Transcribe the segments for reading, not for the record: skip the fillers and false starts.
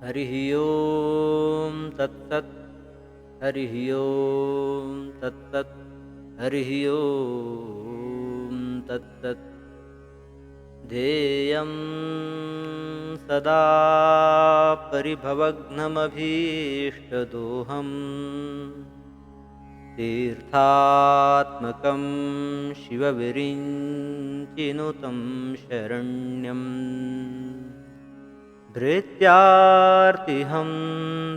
हरिः ओं तत्सत्। हरिः ओं तत्सत्। हरिः ओं तत्सत्। ध्येयं सदा परिभवग्नमभीष्टदोहम् तीर्थात्मकं शिवविरिञ्चिनुतं शरण्यम् धृत्यार्तिहं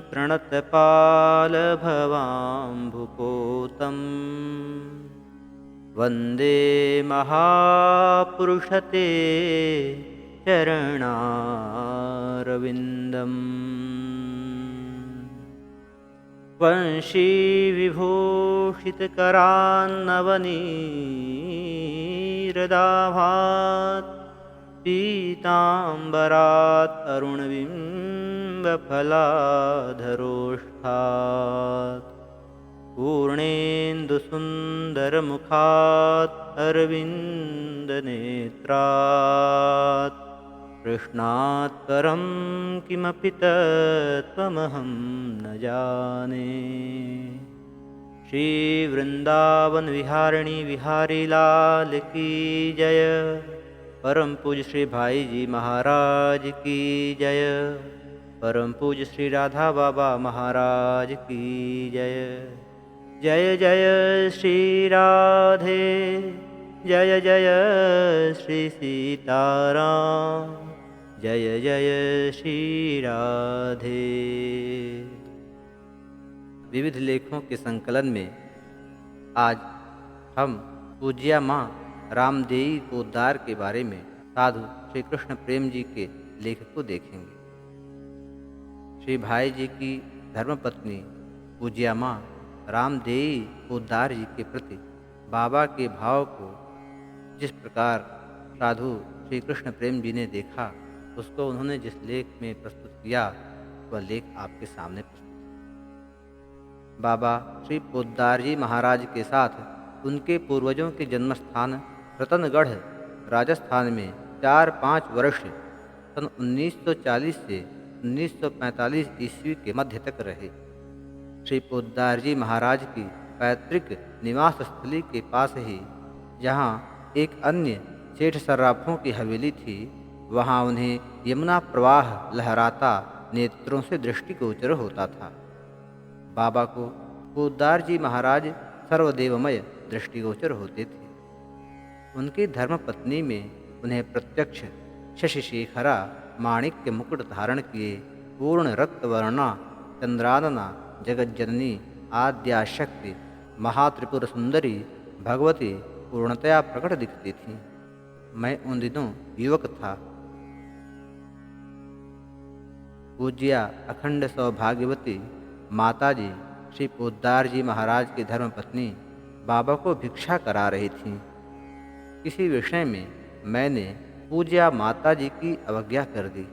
प्रणतपालभवाम्भुपोतम् वन्दे महापुरुषते चरणारविन्दम्। वंशीविभूषितकरान्नवनीरदाभात् पीताम्बरात् अरुणबिम्बफलाधरोष्ठात् पूर्णेन्दुसुन्दरमुखात् अरविन्दनेत्रात् कृष्णात् परं किमपि तत्त्वमहं न जाने। श्रीवृन्दावन विहारिणी बिहारी लाल की जय। परम पूज्य श्री भाई जी महाराज की जय। परम पूज्य श्री राधा बाबा महाराज की जय। जय जय श्री राधे, जय जय श्री सीताराम, जय जय श्री राधे। विविध लेखों के संकलन में आज हम पूज्या माँ रामदेई पोद्दार के बारे में साधु श्री कृष्ण प्रेम जी के लेख को देखेंगे। श्री भाई जी की धर्मपत्नी पूज्या माँ रामदेई पोद्दार जी के प्रति बाबा के भाव को जिस प्रकार साधु श्री कृष्ण प्रेम जी ने देखा, उसको उन्होंने जिस लेख में प्रस्तुत किया, वह लेख आपके सामने प्रस्तुत है। बाबा श्री पोद्दार जी महाराज के साथ उनके पूर्वजों के जन्मस्थान रतनगढ़ राजस्थान में 4-5 वर्ष सन 1940 से 1945 ईस्वी के मध्य तक रहे। श्री पोद्दार जी महाराज की पैतृक निवास स्थली के पास ही जहाँ एक अन्य सेठ सर्राफों की हवेली थी, वहाँ उन्हें यमुना प्रवाह लहराता नेत्रों से दृष्टिगोचर होता था। बाबा को पोद्दार जी महाराज सर्वदेवमय दृष्टिगोचर होते थे। उनकी धर्मपत्नी में उन्हें प्रत्यक्ष शशिशेखरा माणिक्य मुकुट धारण किए पूर्ण रक्तवर्णा चंद्रानना जगज्जननी आद्याशक्ति महात्रिपुर सुंदरी भगवती पूर्णतया प्रकट दिखती थी। मैं उन दिनों युवक था। पूज्या अखंड सौभाग्यवती माताजी श्री पोद्दार जी महाराज की धर्मपत्नी बाबा को भिक्षा करा रही थीं। किसी विषय में मैंने पूज्या माताजी की अवज्ञा कर दी।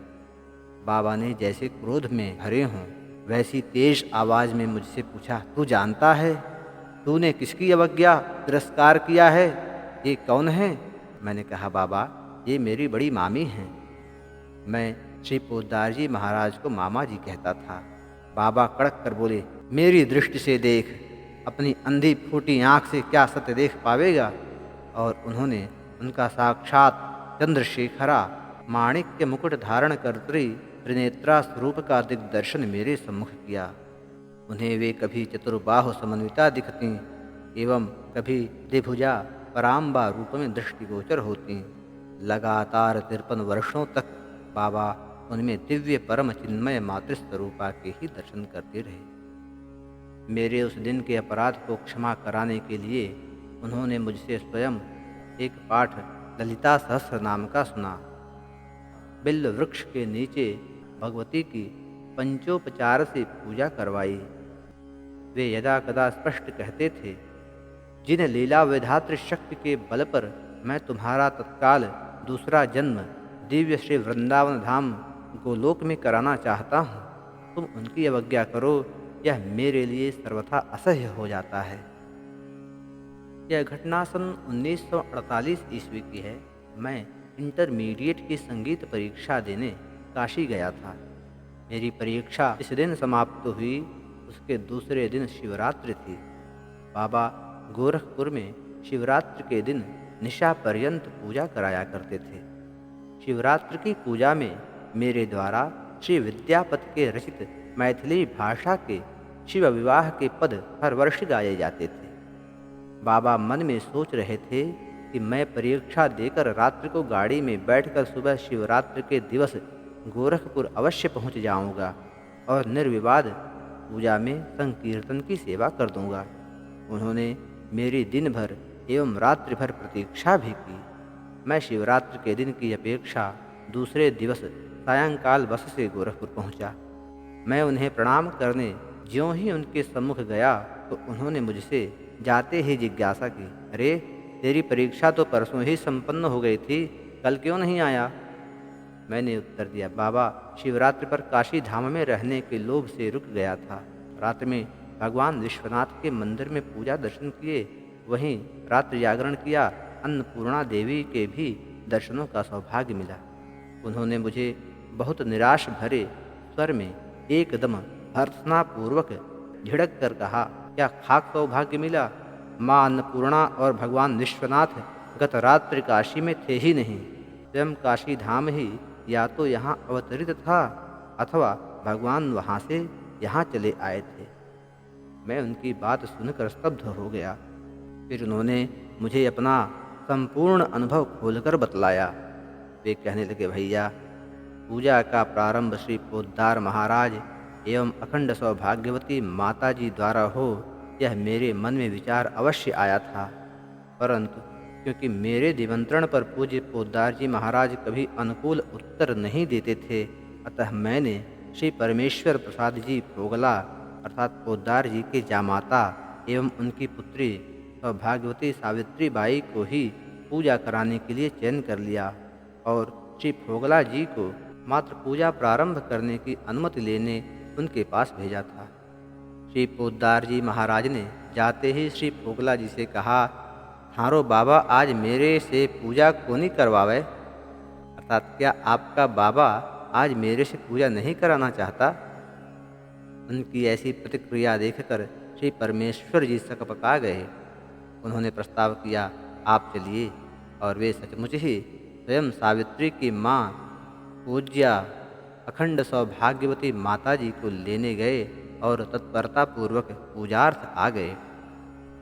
बाबा ने जैसे क्रोध में भरे हों वैसी तेज आवाज में मुझसे पूछा, तू जानता है तूने किसकी अवज्ञा तिरस्कार किया है? ये कौन है? मैंने कहा, बाबा ये मेरी बड़ी मामी हैं। मैं श्री पोद्दार जी महाराज को मामा जी कहता था। बाबा कड़क कर बोले, मेरी दृष्टि से देख, अपनी अंधी फूटी आँख से क्या सत्य देख पावेगा? और उन्होंने उनका साक्षात चंद्रशेखरा माणिक्य मुकुट धारण करती त्रिनेत्रा स्वरूप का दिग्दर्शन मेरे सम्मुख किया। उन्हें वे कभी चतुर्बाहु समन्विता दिखती एवं कभी द्विभुजा पराम्बा रूप में दृष्टिगोचर होती। लगातार 53 वर्षों तक बाबा उनमें दिव्य परम चिन्मय मातृस्वरूपा के ही दर्शन करते रहे। मेरे उस दिन के अपराध को क्षमा कराने के लिए उन्होंने मुझसे स्वयं एक पाठ ललिता सहस्र नाम का सुना। बिल्व वृक्ष के नीचे भगवती की पंचोपचार से पूजा करवाई। वे यदा कदा स्पष्ट कहते थे, जिन लीला विधात्र शक्ति के बल पर मैं तुम्हारा तत्काल दूसरा जन्म दिव्य श्री वृंदावन धाम गोलोक में कराना चाहता हूँ, तुम उनकी अवज्ञा करो, यह मेरे लिए सर्वथा असह्य हो जाता है। यह घटना सन 1948 ईस्वी की है। मैं इंटरमीडिएट की संगीत परीक्षा देने काशी गया था। मेरी परीक्षा इस दिन समाप्त हुई। उसके दूसरे दिन शिवरात्रि थी। बाबा गोरखपुर में शिवरात्रि के दिन निशा पर्यंत पूजा कराया करते थे। शिवरात्रि की पूजा में मेरे द्वारा श्री विद्यापति के रचित मैथिली भाषा के शिव विवाह के पद हर वर्ष गाए जाते थे। बाबा मन में सोच रहे थे कि मैं परीक्षा देकर रात्रि को गाड़ी में बैठकर सुबह शिवरात्रि के दिवस गोरखपुर अवश्य पहुंच जाऊंगा और निर्विवाद पूजा में संकीर्तन की सेवा कर दूंगा। उन्होंने मेरी दिन भर एवं रात्रि भर प्रतीक्षा भी की। मैं शिवरात्रि के दिन की अपेक्षा दूसरे दिवस सायंकाल बस से गोरखपुर पहुंचा। मैं उन्हें प्रणाम करने ज्यों ही उनके सम्मुख गया तो उन्होंने मुझसे जाते ही जिज्ञासा की, अरे तेरी परीक्षा तो परसों ही संपन्न हो गई थी, कल क्यों नहीं आया? मैंने उत्तर दिया, बाबा शिवरात्रि पर काशी धाम में रहने के लोभ से रुक गया था। रात्रि में भगवान विश्वनाथ के मंदिर में पूजा दर्शन किए, वहीं रात्रि जागरण किया। अन्नपूर्णा देवी के भी दर्शनों का सौभाग्य मिला। उन्होंने मुझे बहुत निराश भरे स्वर में एकदम भर्त्सनापूर्वक झिड़क कर कहा, क्या खाक सौभाग्य मिला? माँ अन्नपूर्णा और भगवान विश्वनाथ गत रात्रि काशी में थे ही नहीं। स्वयं काशी धाम ही या तो यहाँ अवतरित था अथवा भगवान वहाँ से यहाँ चले आए थे। मैं उनकी बात सुनकर स्तब्ध हो गया। फिर उन्होंने मुझे अपना संपूर्ण अनुभव खोलकर बतलाया। वे कहने लगे, भैया पूजा का प्रारंभ श्री पोद्दार महाराज एवं अखंड सौभाग्यवती माता जी द्वारा हो, यह मेरे मन में विचार अवश्य आया था, परंतु क्योंकि मेरे निमंत्रण पर पूज्य पोद्दार जी महाराज कभी अनुकूल उत्तर नहीं देते थे, अतः मैंने श्री परमेश्वर प्रसाद जी फोगला अर्थात पोद्दार जी के जामाता एवं उनकी पुत्री सौभाग्यवती सावित्री बाई को ही पूजा कराने के लिए चयन कर लिया और श्री फोगला जी को मात्र पूजा प्रारंभ करने की अनुमति लेने उनके पास भेजा था। श्री पोद्दार जी महाराज ने जाते ही श्री फोगला जी से कहा, थारो बाबा आज मेरे से पूजा को नहीं करवावे, अर्थात क्या आपका बाबा आज मेरे से पूजा नहीं कराना चाहता? उनकी ऐसी प्रतिक्रिया देखकर श्री परमेश्वर जी सकपका गए। उन्होंने प्रस्ताव किया, आप चलिए, और वे सचमुच ही स्वयं सावित्री की माँ पूज्या अखंड सौभाग्यवती माता जी को लेने गए और तत्परतापूर्वक पूजार्थ आ गए।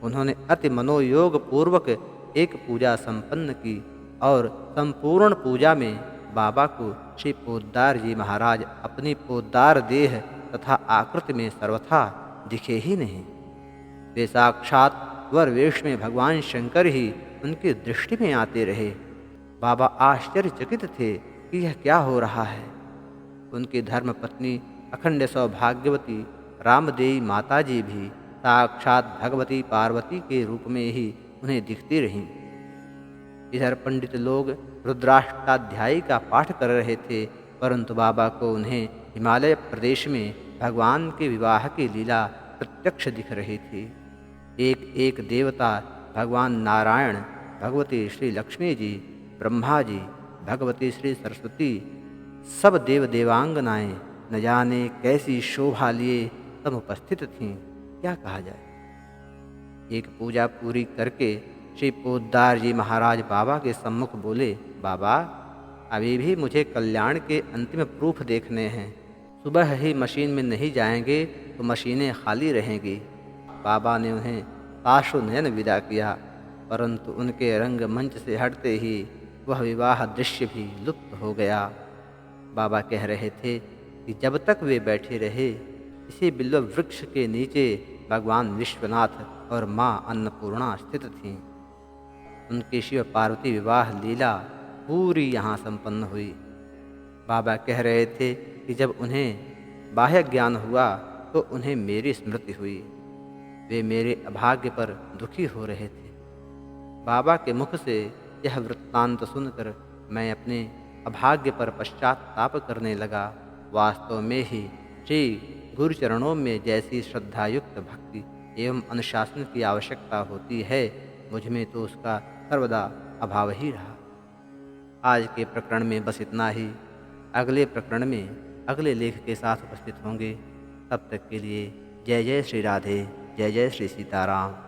उन्होंने अति मनोयोग पूर्वक एक पूजा संपन्न की और संपूर्ण पूजा में बाबा को श्री पोद्दार जी महाराज अपनी पोद्दार देह तथा आकृति में सर्वथा दिखे ही नहीं। वे साक्षात वर वेश में भगवान शंकर ही उनकी दृष्टि में आते रहे। बाबा आश्चर्यचकित थे कि यह क्या हो रहा है। उनकी धर्म पत्नी अखंड सौभाग्यवती रामदेवी माता जी भी साक्षात भगवती पार्वती के रूप में ही उन्हें दिखती रहीं। इधर पंडित लोग रुद्राष्टाध्यायी का पाठ कर रहे थे, परंतु बाबा को उन्हें हिमालय प्रदेश में भगवान के विवाह की लीला प्रत्यक्ष दिख रही थी। एक एक देवता भगवान नारायण, भगवती श्री लक्ष्मी जी, ब्रह्मा जी, भगवती श्री सरस्वती, सब देव देवांगनाएं न जाने कैसी शोभा लिए सब उपस्थित थीं, क्या कहा जाए। एक पूजा पूरी करके श्री पोद्दार जी महाराज बाबा के सम्मुख बोले, बाबा अभी भी मुझे कल्याण के अंतिम प्रूफ देखने हैं। सुबह ही मशीन में नहीं जाएंगे तो मशीनें खाली रहेंगी। बाबा ने उन्हें आशुनयन विदा किया, परंतु उनके रंग मंच से हटते ही वह विवाह दृश्य भी लुप्त हो गया। बाबा कह रहे थे कि जब तक वे बैठे रहे इसी बिल्व वृक्ष के नीचे भगवान विश्वनाथ और माँ अन्नपूर्णा स्थित थीं। उनकी शिव पार्वती विवाह लीला पूरी यहाँ संपन्न हुई। बाबा कह रहे थे कि जब उन्हें बाह्य ज्ञान हुआ तो उन्हें मेरी स्मृति हुई। वे मेरे अभाग्य पर दुखी हो रहे थे। बाबा के मुख से यह वृत्तांत सुनकर मैं अपने अभाग्य पर पश्चाताप करने लगा। वास्तव में ही श्री गुरुचरणों में जैसी श्रद्धायुक्त भक्ति एवं अनुशासन की आवश्यकता होती है, मुझ में तो उसका सर्वदा अभाव ही रहा। आज के प्रकरण में बस इतना ही। अगले प्रकरण में अगले लेख के साथ उपस्थित होंगे। तब तक के लिए जय जय श्री राधे, जय जय श्री सीताराम।